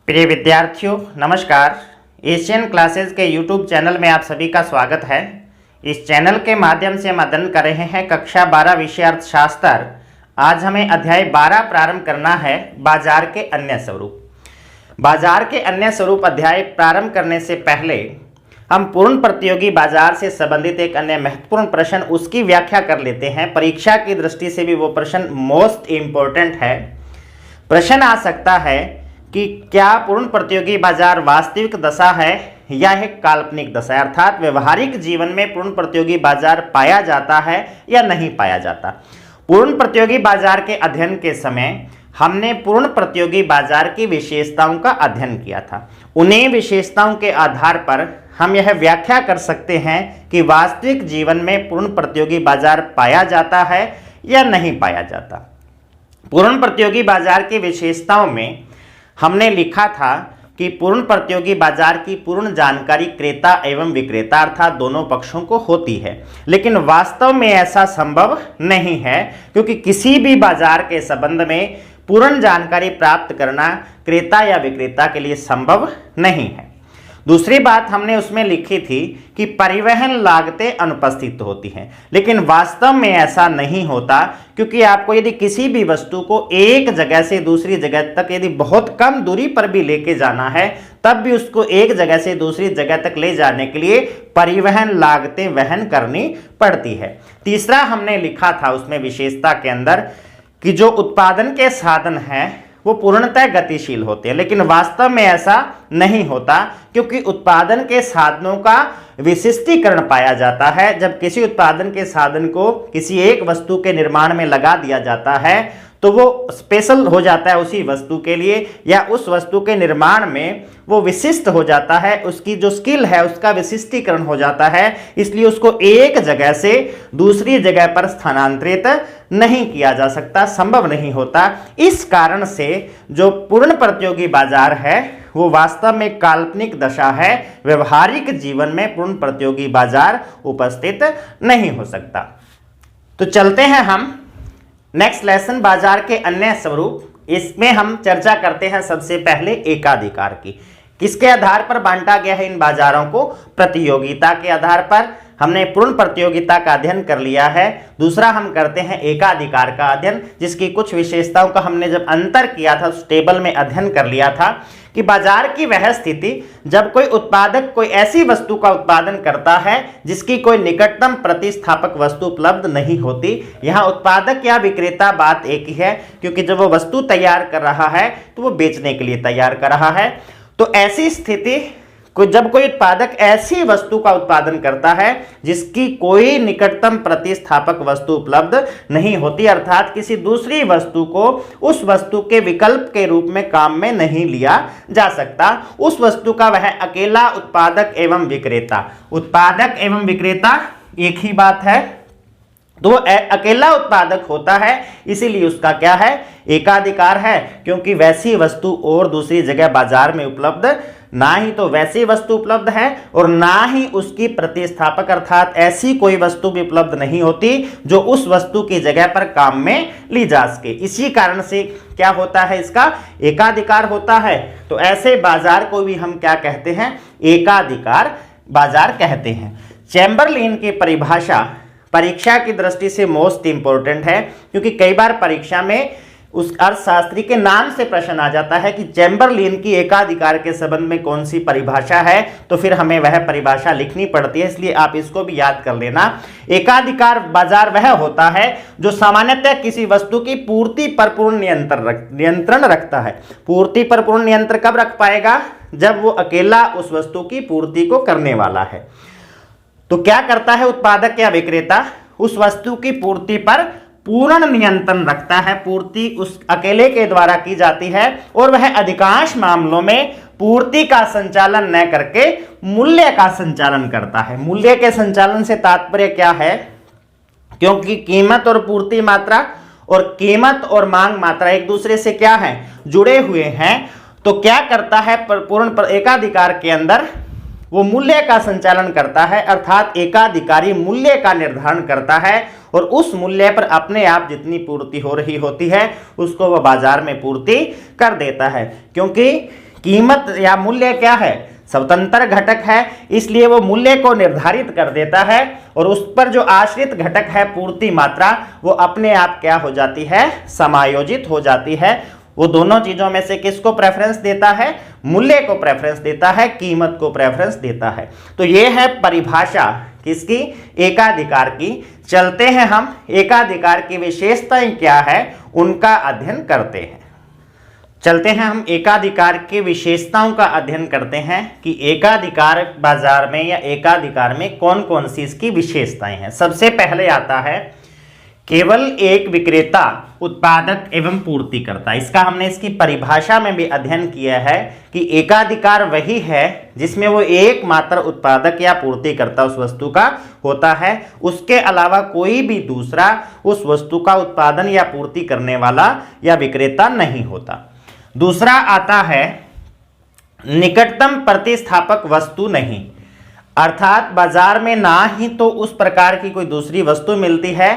प्रिय विद्यार्थियों नमस्कार। एशियन क्लासेस के यूट्यूब चैनल में आप सभी का स्वागत है। इस चैनल के माध्यम से हम अध्ययन कर रहे हैं कक्षा 12 विषय अर्थशास्त्र। आज हमें अध्याय 12 प्रारंभ करना है, बाजार के अन्य स्वरूप। बाजार के अन्य स्वरूप अध्याय प्रारंभ करने से पहले हम पूर्ण प्रतियोगी बाजार से संबंधित एक अन्य महत्वपूर्ण प्रश्न उसकी व्याख्या कर लेते हैं। परीक्षा की दृष्टि से भी वो प्रश्न मोस्ट इम्पोर्टेंट है। प्रश्न आ सकता है कि क्या पूर्ण प्रतियोगी बाजार वास्तविक दशा है या एक काल्पनिक दशा है, अर्थात व्यवहारिक जीवन में पूर्ण प्रतियोगी बाजार पाया जाता है या नहीं पाया जाता। पूर्ण प्रतियोगी बाजार के अध्ययन के समय हमने पूर्ण प्रतियोगी बाजार की विशेषताओं का अध्ययन किया था। उन्हीं विशेषताओं के आधार पर हम यह व्याख्या कर सकते हैं कि वास्तविक जीवन में पूर्ण प्रतियोगी बाजार पाया जाता है या नहीं पाया जाता। पूर्ण प्रतियोगी बाजार की विशेषताओं में हमने लिखा था कि पूर्ण प्रतियोगी बाजार की पूर्ण जानकारी क्रेता एवं विक्रेता अर्थात दोनों पक्षों को होती है, लेकिन वास्तव में ऐसा संभव नहीं है, क्योंकि किसी भी बाजार के संबंध में पूर्ण जानकारी प्राप्त करना क्रेता या विक्रेता के लिए संभव नहीं है। दूसरी बात हमने उसमें लिखी थी कि परिवहन लागतें अनुपस्थित होती हैं, लेकिन वास्तव में ऐसा नहीं होता, क्योंकि आपको यदि किसी भी वस्तु को एक जगह से दूसरी जगह तक यदि बहुत कम दूरी पर भी लेके जाना है, तब भी उसको एक जगह से दूसरी जगह तक ले जाने के लिए परिवहन लागतें वहन करनी पड़ती है। तीसरा हमने लिखा था उसमें विशेषता के अंदर कि जो उत्पादन के साधन हैं वो पूर्णतः गतिशील होते हैं, लेकिन वास्तव में ऐसा नहीं होता, क्योंकि उत्पादन के साधनों का विशिष्टीकरण पाया जाता है। जब किसी उत्पादन के साधन को किसी एक वस्तु के निर्माण में लगा दिया जाता है तो वो स्पेशल हो जाता है उसी वस्तु के लिए, या उस वस्तु के निर्माण में वो विशिष्ट हो जाता है, उसकी जो स्किल है उसका विशिष्टीकरण हो जाता है, इसलिए उसको एक जगह से दूसरी जगह पर स्थानांतरित नहीं किया जा सकता, संभव नहीं होता। इस कारण से जो पूर्ण प्रतियोगी बाजार है वो वास्तव में काल्पनिक दशा है। व्यवहारिक जीवन में पूर्ण प्रतियोगी बाजार उपस्थित नहीं हो सकता। तो चलते हैं हम नेक्स्ट लेसन, बाजार के अन्य स्वरूप। इसमें हम चर्चा करते हैं सबसे पहले एकाधिकार की। किसके आधार पर बांटा गया है इन बाजारों को? प्रतियोगिता के आधार पर। हमने पूर्ण प्रतियोगिता का अध्ययन कर लिया है। दूसरा हम करते हैं एकाधिकार का अध्ययन, जिसकी कुछ विशेषताओं का हमने जब अंतर किया था उस टेबल में अध्ययन कर लिया था कि बाजार की वह स्थिति जब कोई उत्पादक कोई ऐसी वस्तु का उत्पादन करता है जिसकी कोई निकटतम प्रतिस्थापक वस्तु उपलब्ध नहीं होती। यहाँ उत्पादक या विक्रेता बात एक ही है, क्योंकि जब वो वस्तु तैयार कर रहा है तो वो बेचने के लिए तैयार कर रहा है। तो ऐसी स्थिति जब कोई उत्पादक ऐसी वस्तु का उत्पादन करता है जिसकी कोई निकटतम प्रतिस्थापक वस्तु उपलब्ध नहीं होती, अर्थात किसी दूसरी वस्तु को उस वस्तु के विकल्प के रूप में काम में नहीं लिया जा सकता, उस वस्तु का वह अकेला उत्पादक एवं विक्रेता, उत्पादक एवं विक्रेता एक ही बात है, तो वो अकेला उत्पादक होता है, इसीलिए उसका क्या है? एकाधिकार है, क्योंकि वैसी वस्तु और दूसरी जगह बाजार में उपलब्ध ना ही तो वैसी वस्तु उपलब्ध है और ना ही उसकी प्रतिस्थापक अर्थात ऐसी कोई वस्तु भी उपलब्ध नहीं होती जो उस वस्तु की जगह पर काम में ली जा सके। इसी कारण से क्या होता है? इसका एकाधिकार होता है। तो ऐसे बाजार को भी हम क्या कहते हैं? एकाधिकार बाजार कहते हैं। चैम्बरलिन की परिभाषा परीक्षा की दृष्टि से मोस्ट इंपोर्टेंट है, क्योंकि कई बार परीक्षा में उस अर्थशास्त्री के नाम से प्रश्न आ जाता है कि चैम्बरलिन की एकाधिकार के संबंध में कौन सी परिभाषा है, तो फिर हमें वह परिभाषा लिखनी पड़ती है, इसलिए आप इसको भी याद कर लेना। एकाधिकार बाजार वह होता है जो सामान्यतः किसी वस्तु की पूर्ति पर पूर्ण नियंत्रण रखता है। पूर्ति पर पूर्ण नियंत्रण कब रख पाएगा? जब वो अकेला उस वस्तु की पूर्ति को करने वाला है। तो क्या करता है उत्पादक या विक्रेता? उस वस्तु की पूर्ति पर पूर्ण नियंत्रण रखता है, पूर्ति उस अकेले के द्वारा की जाती है और वह अधिकांश मामलों में पूर्ति का संचालन न करके मूल्य का संचालन करता है। मूल्य के संचालन से तात्पर्य क्या है? क्योंकि कीमत और पूर्ति मात्रा और कीमत और मांग मात्रा एक दूसरे से क्या है? जुड़े हुए हैं। तो क्या करता है पूर्ण एकाधिकार के अंदर? वो मूल्य का संचालन करता है, अर्थात एकाधिकारी मूल्य का निर्धारण करता है और उस मूल्य पर अपने आप जितनी पूर्ति हो रही होती है उसको वह बाजार में पूर्ति कर देता है। क्योंकि कीमत या मूल्य क्या है, स्वतंत्र घटक है, इसलिए वो मूल्य को निर्धारित कर देता है और उस पर जो आश्रित घटक है पूर्ति मात्रा, वो अपने आप क्या हो जाती है, समायोजित हो जाती है। वो दोनों चीजों में से किसको प्रेफरेंस देता है, मूल्य को प्रेफरेंस देता है, कीमत को प्रेफरेंस देता है। तो ये है परिभाषा किसकी, एकाधिकार की। चलते हैं हम एकाधिकार की विशेषताएं क्या है उनका अध्ययन करते हैं। चलते हैं हम एकाधिकार की विशेषताओं का अध्ययन करते हैं कि एकाधिकार बाजार में या एकाधिकार में कौन कौन सी इसकी विशेषताएं हैं। सबसे पहले आता है केवल एक विक्रेता, उत्पादक एवं पूर्तिकर्ता। इसका हमने इसकी परिभाषा में भी अध्ययन किया है कि एकाधिकार वही है जिसमें वो एकमात्र उत्पादक या पूर्तिकर्ता उस वस्तु का होता है, उसके अलावा कोई भी दूसरा उस वस्तु का उत्पादन या पूर्ति करने वाला या विक्रेता नहीं होता। दूसरा आता है निकटतम प्रतिस्थापक वस्तु नहीं, अर्थात बाजार में ना ही तो उस प्रकार की कोई दूसरी वस्तु मिलती है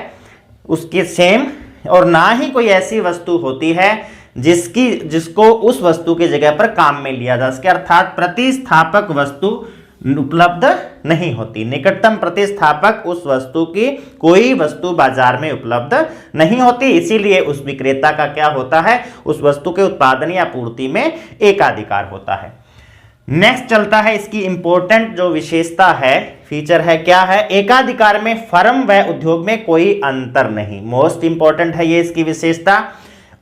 उसके सेम, और ना ही कोई ऐसी वस्तु होती है जिसको उस वस्तु की जगह पर काम में लिया जा सके, अर्थात प्रतिस्थापक वस्तु उपलब्ध नहीं होती। निकटतम प्रतिस्थापक उस वस्तु की कोई वस्तु बाजार में उपलब्ध नहीं होती, इसीलिए उस विक्रेता का क्या होता है, उस वस्तु के उत्पादन या पूर्ति में एकाधिकार होता है। नेक्स्ट चलता है इसकी इंपॉर्टेंट जो विशेषता है, फीचर है, क्या है, एकाधिकार में फर्म व उद्योग में कोई अंतर नहीं। मोस्ट इंपॉर्टेंट है ये इसकी विशेषता।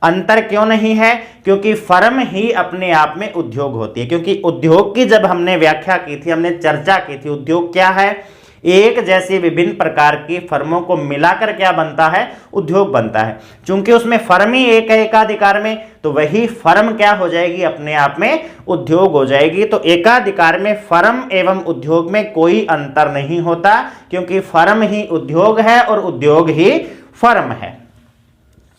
अंतर क्यों नहीं है, क्योंकि फर्म ही अपने आप में उद्योग होती है। क्योंकि उद्योग की जब हमने व्याख्या की थी, हमने चर्चा की थी, उद्योग क्या है, एक जैसी विभिन्न प्रकार की फर्मों को मिलाकर क्या बनता है, उद्योग बनता है। चूंकि उसमें फर्म ही एक है एकाधिकार में, तो वही फर्म क्या हो जाएगी, अपने आप में उद्योग हो जाएगी। तो एकाधिकार में फर्म एवं उद्योग में कोई अंतर नहीं होता, क्योंकि फर्म ही उद्योग है और उद्योग ही फर्म है।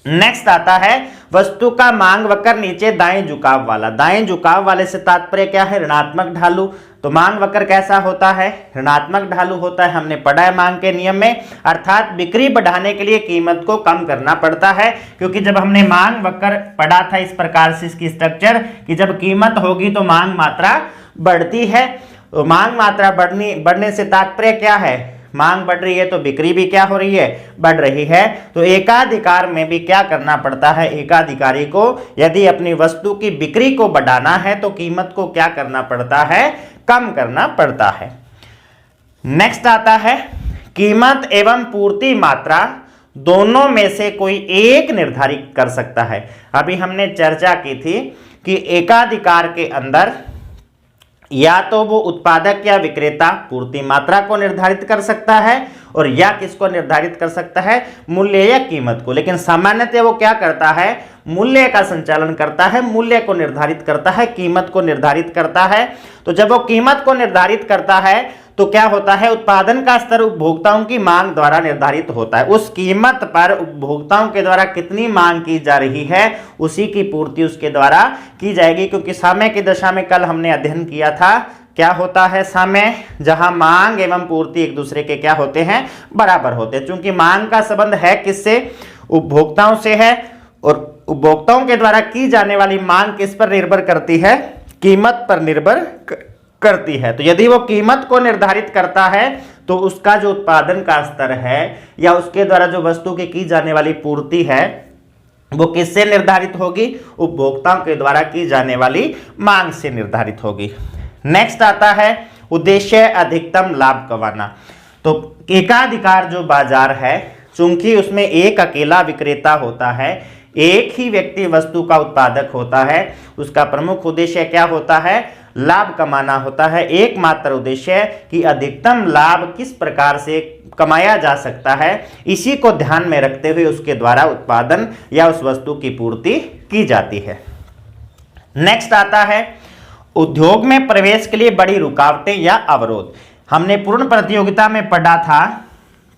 नेक्स्ट आता है वस्तु का मांग वक्र नीचे दाएं झुकाव वाला। दाएं झुकाव वाले से तात्पर्य क्या है, ऋणात्मक ढालू। तो मांग वक्र कैसा होता है, ऋणात्मक ढालू होता है, हमने पढ़ा है मांग के नियम में। अर्थात बिक्री बढ़ाने के लिए कीमत को कम करना पड़ता है, क्योंकि जब हमने मांग वक्र पढ़ा था इस प्रकार से इसकी स्ट्रक्चर कि जब कीमत होगी तो मांग मात्रा बढ़ती है। तो मांग मात्रा बढ़ने से तात्पर्य क्या है, मांग बढ़ रही है तो बिक्री भी क्या हो रही है, बढ़ रही है। तो एकाधिकार में भी क्या करना पड़ता है, एकाधिकारी को यदि अपनी वस्तु की बिक्री को बढ़ाना है तो कीमत को क्या करना पड़ता है, कम करना पड़ता है। नेक्स्ट आता है कीमत एवं पूर्ति मात्रा दोनों में से कोई एक निर्धारित कर सकता है। अभी हमने चर्चा की थी कि एकाधिकार के अंदर या तो वो उत्पादक या विक्रेता पूर्ति मात्रा को निर्धारित कर सकता है, और या किसको निर्धारित कर सकता है, मूल्य या कीमत को। लेकिन सामान्यतः वो क्या करता है, मूल्य का संचालन करता है, मूल्य को निर्धारित करता है, कीमत को निर्धारित करता है। तो जब वो कीमत को निर्धारित करता है तो क्या होता है, उत्पादन का स्तर उपभोक्ताओं की मांग द्वारा निर्धारित होता है। उस कीमत पर उपभोक्ताओं के द्वारा कितनी मांग की जा रही है उसी की पूर्ति उसके द्वारा की जाएगी। क्योंकि साम्य की दशा में कल हमने अध्ययन किया था, क्या होता है साम्य, जहां मांग एवं पूर्ति एक दूसरे के क्या होते हैं, बराबर होते हैं। चूंकि मांग का संबंध है किससे, उपभोक्ताओं से है, और उपभोक्ताओं के द्वारा की जाने वाली मांग किस पर निर्भर करती है, कीमत पर निर्भर करती है। तो यदि वो कीमत को निर्धारित करता है तो उसका जो उत्पादन का स्तर है या उसके द्वारा जो वस्तु की जाने वाली पूर्ति है वो किससे निर्धारित होगी, उपभोक्ताओं के द्वारा की जाने वाली मांग से निर्धारित होगी। नेक्स्ट आता है उद्देश्य अधिकतम लाभ कमाना। तो एकाधिकार जो बाजार है, चूंकि उसमें एक अकेला विक्रेता होता है, एक ही व्यक्ति वस्तु का उत्पादक होता है, उसका प्रमुख उद्देश्य क्या होता है, लाभ कमाना होता है। एकमात्र उद्देश्य कि अधिकतम लाभ किस प्रकार से कमाया जा सकता है, इसी को ध्यान में रखते हुए उसके द्वारा उत्पादन या उस वस्तु की पूर्ति की जाती है। नेक्स्ट आता है उद्योग में प्रवेश के लिए बड़ी रुकावटें या अवरोध। हमने पूर्ण प्रतियोगिता में पढ़ा था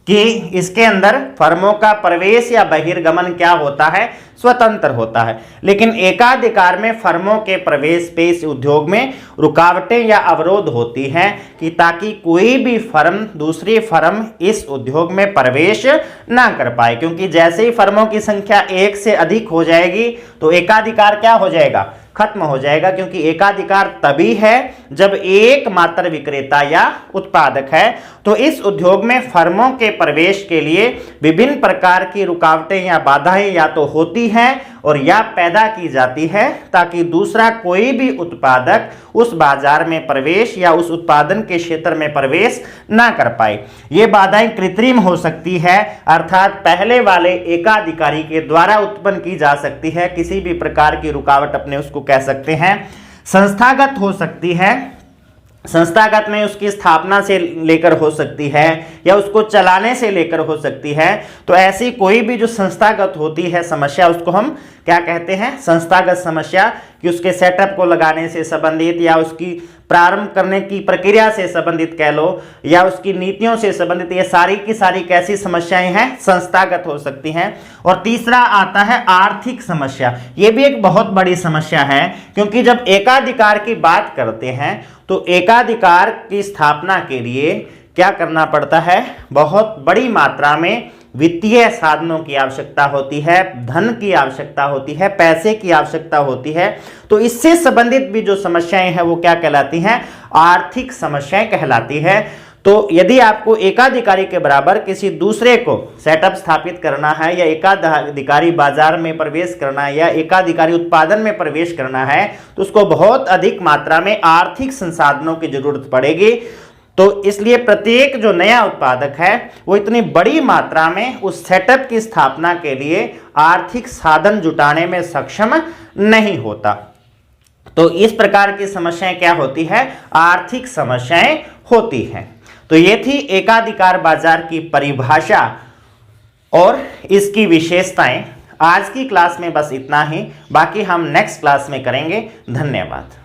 कि इसके अंदर फर्मों का प्रवेश या बहिर्गमन क्या होता है, स्वतंत्र होता है। लेकिन एकाधिकार में फर्मों के प्रवेश पे इस उद्योग में रुकावटें या अवरोध होती हैं कि ताकि कोई भी फर्म दूसरी फर्म इस उद्योग में प्रवेश ना कर पाए। क्योंकि जैसे ही फर्मों की संख्या एक से अधिक हो जाएगी तो एकाधिकार क्या हो जाएगा, खत्म हो जाएगा, क्योंकि एकाधिकार तभी है जब एकमात्र विक्रेता या उत्पादक है। तो इस उद्योग में फर्मों के प्रवेश के लिए विभिन्न प्रकार की रुकावटें या बाधाएं या तो होती हैं और या पैदा की जाती है, ताकि दूसरा कोई भी उत्पादक उस बाजार में प्रवेश या उस उत्पादन के क्षेत्र में प्रवेश ना कर पाए। ये बाधाएं कृत्रिम हो सकती है, अर्थात पहले वाले एकाधिकारी के द्वारा उत्पन्न की जा सकती है। किसी भी प्रकार की रुकावट अपने उसको कह सकते हैं। संस्थागत हो सकती है, संस्थागत में उसकी स्थापना से लेकर हो सकती है या उसको चलाने से लेकर हो सकती है। तो ऐसी कोई भी जो संस्थागत होती है समस्या, उसको हम क्या कहते हैं, संस्थागत समस्या, कि उसके सेटअप को लगाने से संबंधित या उसकी प्रारंभ करने की प्रक्रिया से संबंधित कह लो, या उसकी नीतियों से संबंधित, ये सारी की सारी कैसी समस्याएं हैं, संस्थागत हो सकती हैं। और तीसरा आता है आर्थिक समस्या। ये भी एक बहुत बड़ी समस्या है, क्योंकि जब एकाधिकार की बात करते हैं तो एकाधिकार की स्थापना के लिए क्या करना पड़ता है, बहुत बड़ी मात्रा में वित्तीय साधनों की आवश्यकता होती है, धन की आवश्यकता होती है, पैसे की आवश्यकता होती है। तो इससे संबंधित भी जो समस्याएं हैं वो क्या कहलाती हैं, आर्थिक समस्याएं कहलाती है। तो यदि आपको एकाधिकारी के बराबर किसी दूसरे को सेटअप स्थापित करना है, या एकाधिकारी बाजार में प्रवेश करना है, या एकाधिकारी उत्पादन में प्रवेश करना है, तो उसको बहुत अधिक मात्रा में आर्थिक संसाधनों की जरूरत पड़ेगी। तो इसलिए प्रत्येक जो नया उत्पादक है वो इतनी बड़ी मात्रा में उस सेटअप की स्थापना के लिए आर्थिक साधन जुटाने में सक्षम नहीं होता। तो इस प्रकार की समस्याएं क्या होती है, आर्थिक समस्याएं होती हैं। तो ये थी एकाधिकार बाजार की परिभाषा और इसकी विशेषताएं। आज की क्लास में बस इतना ही, बाकी हम नेक्स्ट क्लास में करेंगे। धन्यवाद।